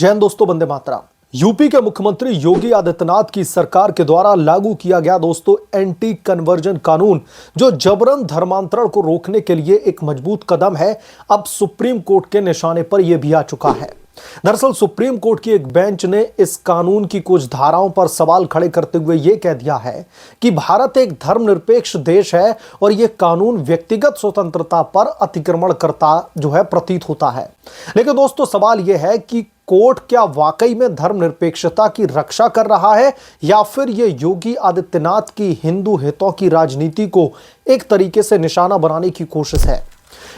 जय हिंद दोस्तों, वंदे मातरम। यूपी के मुख्यमंत्री योगी आदित्यनाथ की सरकार के द्वारा लागू किया गया दोस्तों एंटी कन्वर्जन कानून, जो जबरन धर्मांतरण को रोकने के लिए एक मजबूत कदम है, अब सुप्रीम कोर्ट के निशाने पर यह भी आ चुका है। दरअसल सुप्रीम कोर्ट की एक बेंच ने इस कानून की कुछ धाराओं पर सवाल खड़े करते हुए यह कह दिया है कि भारत एक धर्मनिरपेक्ष देश है और यह कानून व्यक्तिगत स्वतंत्रता पर अतिक्रमण करता प्रतीत होता है। लेकिन दोस्तों सवाल यह है कि कोर्ट क्या वाकई में धर्मनिरपेक्षता की रक्षा कर रहा है या फिर यह योगी आदित्यनाथ की हिंदू हितों की राजनीति को एक तरीके से निशाना बनाने की कोशिश है।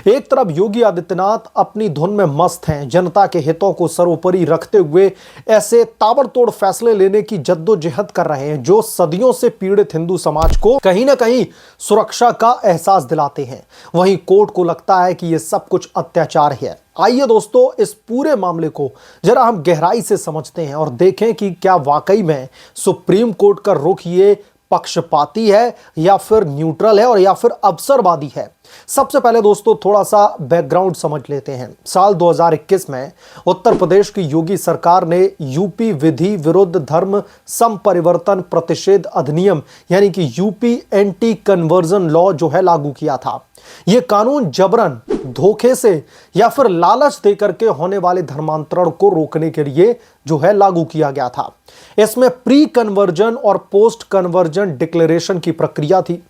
एक तरफ योगी आदित्यनाथ अपनी धुन में मस्त हैं, जनता के हितों को सर्वोपरि रखते हुए ऐसे ताबड़तोड़ फैसले लेने की जद्दोजहद कर रहे हैं जो सदियों से पीड़ित हिंदू समाज को कहीं ना कहीं सुरक्षा का एहसास दिलाते हैं। वहीं कोर्ट को लगता है कि यह सब कुछ अत्याचार है। आइए दोस्तों इस पूरे मामले को जरा हम गहराई से समझते हैं और देखें कि क्या वाकई में सुप्रीम कोर्ट का रुख ये पक्षपाती है या फिर न्यूट्रल है और या फिर अवसरवादी है। सबसे पहले दोस्तों थोड़ा सा बैकग्राउंड समझ लेते हैं। साल 2021 में उत्तर प्रदेश की योगी सरकार ने यूपी विधि विरुद्ध धर्म संपरिवर्तन प्रतिषेध अधिनियम यानी कि यूपी एंटी कन्वर्जन लॉ लागू किया था। यह कानून जबरन, धोखे से या फिर लालच देकर के होने वाले धर्मांतरण को रोकने के लिए लागू किया गया था। इसमें प्री कन्वर्जन और पोस्ट कन्वर्जन डिक्लेरेशन की प्रक्रिया थी।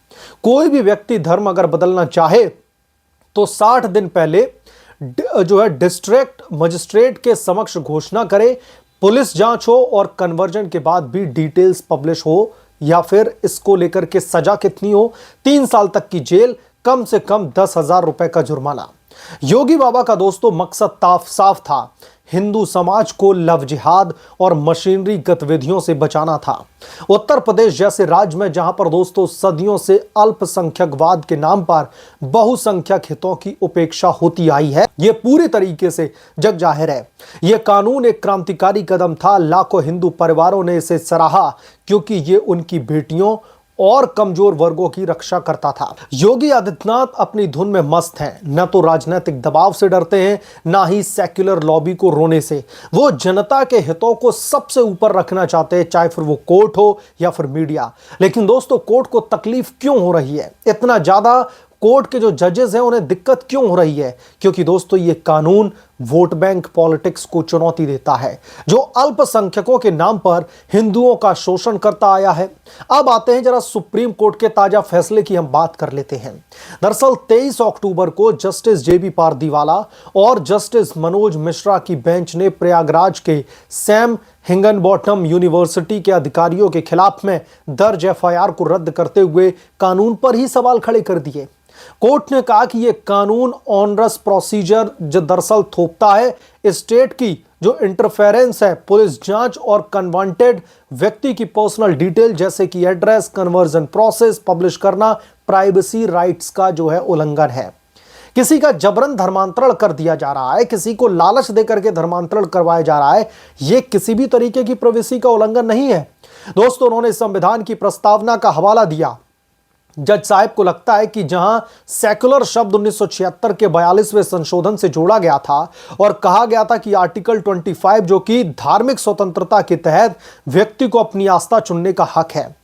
कोई भी व्यक्ति धर्म अगर बदलना चाहे तो 60 दिन पहले डिस्ट्रिक्ट मजिस्ट्रेट के समक्ष घोषणा करे, पुलिस जांच हो और कन्वर्जन के बाद भी डिटेल्स पब्लिश हो या फिर इसको लेकर के सजा कितनी हो, 3 साल तक की जेल, कम से कम 10,000 रुपए का जुर्माना। योगी बाबा का दोस्तों मकसद साफ था, हिंदू समाज को लव जिहाद और मशीनरी गतिविधियों से बचाना था। उत्तर प्रदेश जैसे राज्य में जहां पर दोस्तों सदियों से अल्पसंख्यकवाद के नाम पर बहुसंख्यक हितों की उपेक्षा होती आई है, यह पूरी तरीके से जग जाहिर है। यह कानून एक क्रांतिकारी कदम था। लाखों हिंदू परिवारों ने इसे सराहा क्योंकि यह उनकी बेटियों और कमजोर वर्गों की रक्षा करता था। योगी आदित्यनाथ अपनी धुन में मस्त हैं, न तो राजनीतिक दबाव से डरते हैं, ना ही सेक्युलर लॉबी को रोने से। वो जनता के हितों को सबसे ऊपर रखना चाहते हैं, चाहे फिर वो कोर्ट हो या फिर मीडिया। लेकिन दोस्तों कोर्ट को तकलीफ क्यों हो रही है? इतना ज्यादा कोर्ट के जो जजेस हैं उन्हें दिक्कत क्यों हो रही है? क्योंकि दोस्तों ये कानून वोट बैंक पॉलिटिक्स को चुनौती देता है, जो अल्पसंख्यकों के नाम पर हिंदुओं का शोषण करता आया है। अब आते हैं जरा सुप्रीम कोर्ट के ताजा फैसले की हम बात कर लेते हैं। दरअसल 23 अक्टूबर को जस्टिस जेबी पारदीवाला और जस्टिस मनोज मिश्रा की बेंच ने प्रयागराज के सैम हिंगनबॉटम यूनिवर्सिटी के अधिकारियों के खिलाफ में दर्ज एफआईआर को रद्द करते हुए कानून पर ही सवाल खड़े कर दिए। कोर्ट ने कहा कि यह कानून ऑनरस प्रोसीजर जो दरअसल थोपता है स्टेट की जो इंटरफेरेंस है, पुलिस जांच और कन्वांटेड व्यक्ति की पर्सनल डिटेल जैसे कि एड्रेस, कन्वर्जन प्रोसेस पब्लिश करना, प्राइवेसी राइट्स का उल्लंघन है। किसी का जबरन धर्मांतरण कर दिया जा रहा है, किसी को लालच देकर के धर्मांतरण करवाया जा रहा है, यह किसी भी तरीके की प्राइवेसी का उल्लंघन नहीं है। दोस्तों उन्होंने संविधान की प्रस्तावना का हवाला दिया। जज साहब को लगता है कि जहां सेकुलर शब्द 1976 के 42वें संशोधन से जोड़ा गया था और कहा गया था कि आर्टिकल 25 जो कि धार्मिक स्वतंत्रता के तहत व्यक्ति को अपनी आस्था चुनने का हक है,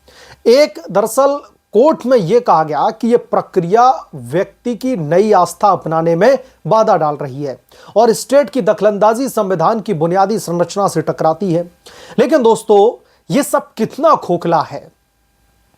एक दरअसल कोर्ट में यह कहा गया कि यह प्रक्रिया व्यक्ति की नई आस्था अपनाने में बाधा डाल रही है और स्टेट की दखलंदाजी संविधान की बुनियादी संरचना से टकराती है। लेकिन दोस्तों यह सब कितना खोखला है,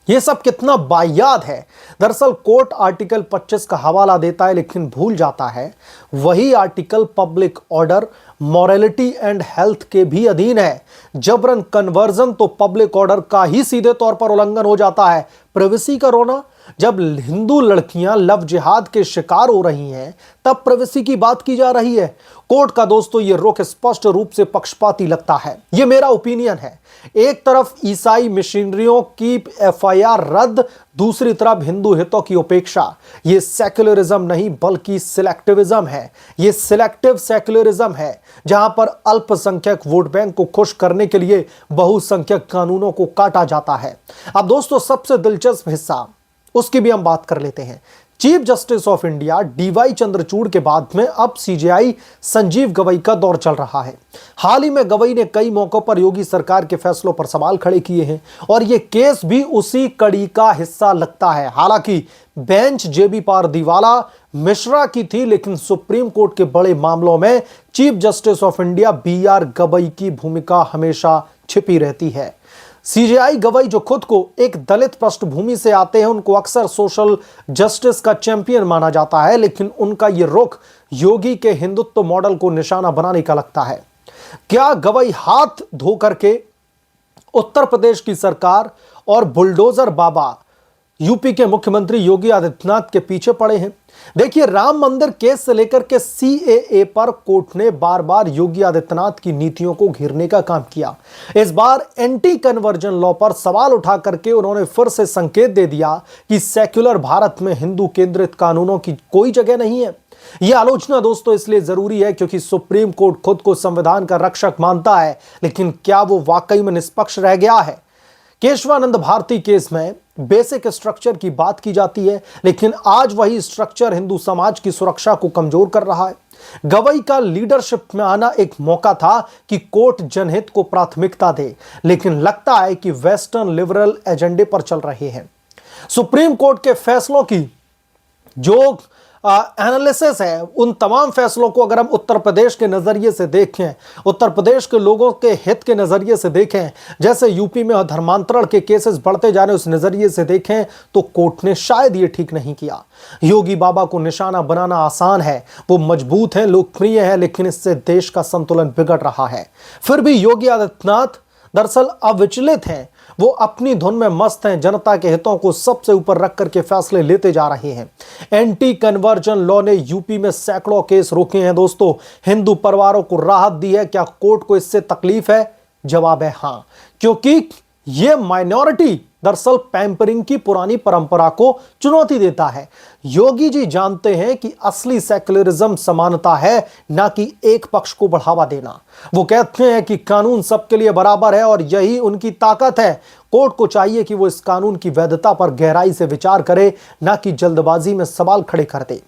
यह सब कितना वाहियात है। दरअसल कोर्ट आर्टिकल 25 का हवाला देता है लेकिन भूल जाता है वही article public order, morality and health के भी अधीन है। जबरन कन्वर्जन तो पब्लिक ऑर्डर का ही सीधे तौर पर उल्लंघन हो जाता है। प्राइवेसी का रोना, जब हिंदू लड़कियां लव जिहाद के शिकार हो रही हैं तब प्राइवेसी की बात की जा रही है। कोर्ट का दोस्तों यह रुख स्पष्ट रूप से पक्षपाती लगता है। यह मेरा ओपिनियन है। एक तरफ ईसाई मिशनरियों की एफआईआर रद्द, दूसरी तरफ हिंदू हितों की उपेक्षा। यह सेक्युलरिज्म नहीं बल्कि सिलेक्टिविज्म है। यह सिलेक्टिव सेक्युलरिज्म है जहां पर अल्पसंख्यक वोट बैंक को खुश करने के लिए बहुसंख्यक कानूनों को काटा जाता है। अब दोस्तों सबसे दिलचस्प हिस्सा उसकी भी हम बात कर लेते हैं। Chief justice of India DY Chandrachud के बाद में अब सीजेआई संजीव गवई का दौर चल रहा है। हाल ही में गवई ने कई मौकों पर योगी सरकार के फैसलों पर सवाल खड़े किए हैं और यह केस भी उसी कड़ी का हिस्सा लगता है। हालांकि बेंच जेबी पारदीवाला मिश्रा की थी, लेकिन सुप्रीम कोर्ट के बड़े मामलों में chief justice of India BR Gavai की भूमिका हमेशा छिपी रहती है। सीजेआई गवई जो खुद को एक दलित पृष्ठभूमि से आते हैं, उनको अक्सर सोशल जस्टिस का चैंपियन माना जाता है, लेकिन उनका यह रुख योगी के हिंदुत्व मॉडल को निशाना बनाने का लगता है। क्या गवई हाथ धो करके उत्तर प्रदेश की सरकार और बुलडोजर बाबा यूपी के मुख्यमंत्री योगी आदित्यनाथ के पीछे पड़े हैं? देखिए, राम मंदिर केस से लेकर के सीएए पर कोर्ट ने बार बार योगी आदित्यनाथ की नीतियों को घेरने का काम किया। इस बार एंटी कन्वर्जन लॉ पर सवाल उठा करके उन्होंने फिर से संकेत दे दिया कि सेक्युलर भारत में हिंदू केंद्रित कानूनों की कोई जगह नहीं है। यह आलोचना दोस्तों इसलिए जरूरी है क्योंकि सुप्रीम कोर्ट खुद को संविधान का रक्षक मानता है, लेकिन क्या वो वाकई में निष्पक्ष रह गया है? केशवानंद भारती केस में बेसिक स्ट्रक्चर की बात की जाती है, लेकिन आज वही स्ट्रक्चर हिंदू समाज की सुरक्षा को कमजोर कर रहा है। गवई का लीडरशिप में आना एक मौका था कि कोर्ट जनहित को प्राथमिकता दे, लेकिन लगता है कि वेस्टर्न लिबरल एजेंडे पर चल रहे हैं। सुप्रीम कोर्ट के फैसलों की जो एनालिसिस है, उन तमाम फैसलों को अगर हम उत्तर प्रदेश के नजरिए से देखें, उत्तर प्रदेश के लोगों के हित के नजरिए से देखें, जैसे यूपी में धर्मांतरण के केसेस बढ़ते जा रहे उस नजरिए से देखें, तो कोर्ट ने शायद ये ठीक नहीं किया। योगी बाबा को निशाना बनाना आसान है, वो मजबूत है, लोकप्रिय है, लेकिन इससे देश का संतुलन बिगड़ रहा है। फिर भी योगी आदित्यनाथ दरअसल अविचलित हैं, वो अपनी धुन में मस्त हैं, जनता के हितों को सबसे ऊपर रख करके फैसले लेते जा रहे हैं। एंटी कन्वर्जन लॉ ने यूपी में सैकड़ों केस रोके हैं दोस्तों, हिंदू परिवारों को राहत दी है। क्या कोर्ट को इससे तकलीफ है? जवाब है हां, क्योंकि यह माइनॉरिटी दरअसल पैम्परिंग की पुरानी परंपरा को चुनौती देता है। योगी जी जानते हैं कि असली सेक्युलरिज्म समानता है, ना कि एक पक्ष को बढ़ावा देना। वो कहते हैं कि कानून सबके लिए बराबर है और यही उनकी ताकत है। कोर्ट को चाहिए कि वो इस कानून की वैधता पर गहराई से विचार करे, ना कि जल्दबाजी में सवाल खड़े कर दे।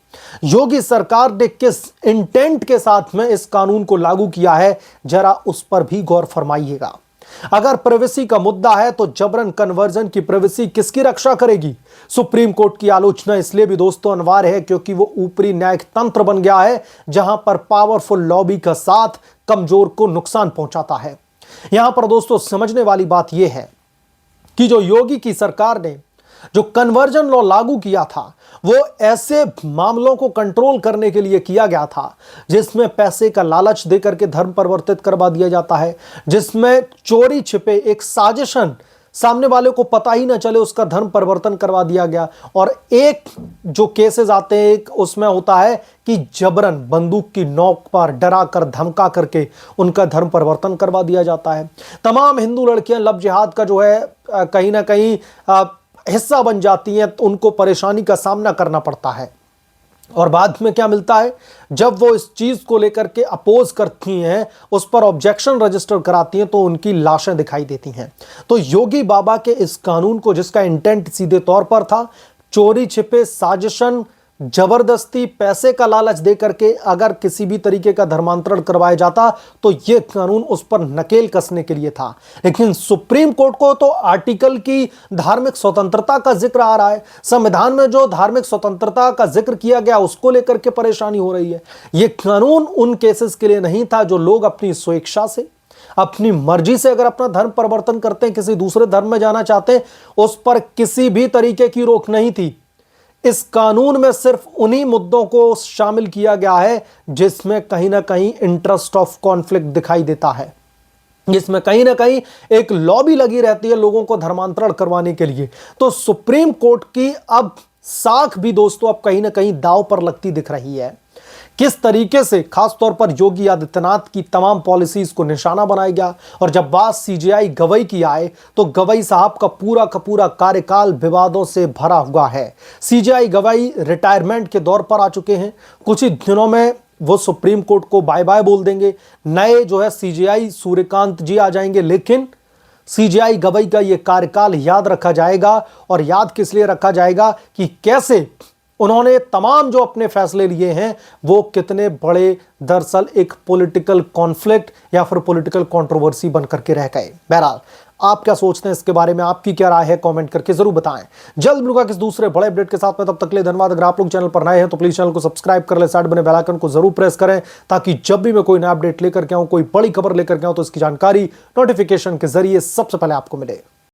योगी सरकार ने किस इंटेंट के साथ में इस कानून को लागू किया है, जरा उस पर भी गौर फरमाइएगा। अगर प्राइवेसी का मुद्दा है तो जबरन कन्वर्जन की प्राइवेसी किसकी रक्षा करेगी? सुप्रीम कोर्ट की आलोचना इसलिए भी दोस्तों अनिवार्य है क्योंकि वो ऊपरी न्यायिक तंत्र बन गया है, जहां पर पावरफुल लॉबी का साथ कमजोर को नुकसान पहुंचाता है। यहां पर दोस्तों समझने वाली बात यह है कि जो योगी की सरकार ने जो कन्वर्जन लॉ लागू किया था, वो ऐसे मामलों को कंट्रोल करने के लिए किया गया था जिसमें पैसे का लालच देकर के धर्म परिवर्तित करवा दिया जाता है, जिसमें चोरी छिपे एक साजिशन सामने वाले को पता ही ना चले उसका धर्म परिवर्तन करवा दिया गया। और एक जो केसेस आते हैं, एक उसमें होता है कि जबरन बंदूक की नोक पर डरा कर धमका करके उनका धर्म परिवर्तन करवा दिया जाता है। तमाम हिंदू लड़कियां लव जिहाद का जो है कहीं ना कहीं हिस्सा बन जाती हैं, तो उनको परेशानी का सामना करना पड़ता है। और बाद में क्या मिलता है, जब वो इस चीज को लेकर के अपोज करती हैं, उस पर ऑब्जेक्शन रजिस्टर कराती हैं, तो उनकी लाशें दिखाई देती हैं। तो योगी बाबा के इस कानून को, जिसका इंटेंट सीधे तौर पर था चोरी छिपे साजिशन, जबरदस्ती पैसे का लालच दे करके अगर किसी भी तरीके का धर्मांतरण करवाया जाता, तो यह कानून उस पर नकेल कसने के लिए था। लेकिन सुप्रीम कोर्ट को तो आर्टिकल की धार्मिक स्वतंत्रता का जिक्र आ रहा है, संविधान में जो धार्मिक स्वतंत्रता का जिक्र किया गया उसको लेकर के परेशानी हो रही है। यह कानून उन केसेस के लिए नहीं था जो लोग अपनी स्वेच्छा से, अपनी मर्जी से अगर अपना धर्म परिवर्तन करते हैं, किसी दूसरे धर्म में जाना चाहते हैं, उस पर किसी भी तरीके की रोक नहीं थी। इस कानून में सिर्फ उन्हीं मुद्दों को शामिल किया गया है जिसमें कहीं ना कहीं इंटरेस्ट ऑफ कॉन्फ्लिक्ट दिखाई देता है, जिसमें कहीं ना कहीं एक लॉबी लगी रहती है लोगों को धर्मांतरण करवाने के लिए। तो सुप्रीम कोर्ट की अब साख भी दोस्तों अब कहीं ना कहीं दांव पर लगती दिख रही है। किस तरीके से खासतौर पर योगी आदित्यनाथ की तमाम पॉलिसीज को निशाना बनाया गया। और जब बात सीजेआई गवई की आए तो गवई साहब का पूरा कार्यकाल विवादों से भरा हुआ है। सीजेआई गवई रिटायरमेंट के दौर पर आ चुके हैं, कुछ ही दिनों में वो सुप्रीम कोर्ट को बाय बाय बोल देंगे। नए जो है सीजेआई सूर्यकांत जी आ जाएंगे, लेकिन सीजेआई गवई का ये कार्यकाल याद रखा जाएगा। और याद किस लिए रखा जाएगा कि कैसे उन्होंने तमाम जो अपने फैसले लिए हैं वो कितने बड़े दरअसल एक पॉलिटिकल कॉन्फ्लिक्ट या फिर पॉलिटिकल कंट्रोवर्सी बन करके रह गए। बहरहाल आप क्या सोचते हैं इसके बारे में, आपकी क्या राय है, कमेंट करके जरूर बताएं। जल्द मिलूंगा किस दूसरे बड़े अपडेट के साथ में, तब तक के लिए धन्यवाद। अगर आप लोग चैनल पर नए हैं तो प्लीज चैनल को सब्सक्राइब कर ले, साइड बने बेल आइकन को जरूर प्रेस करें ताकि जब भी मैं कोई नया अपडेट लेकर के आऊं, कोई बड़ी खबर लेकर के आऊं तो इसकी जानकारी नोटिफिकेशन के जरिए सबसे पहले आपको मिले।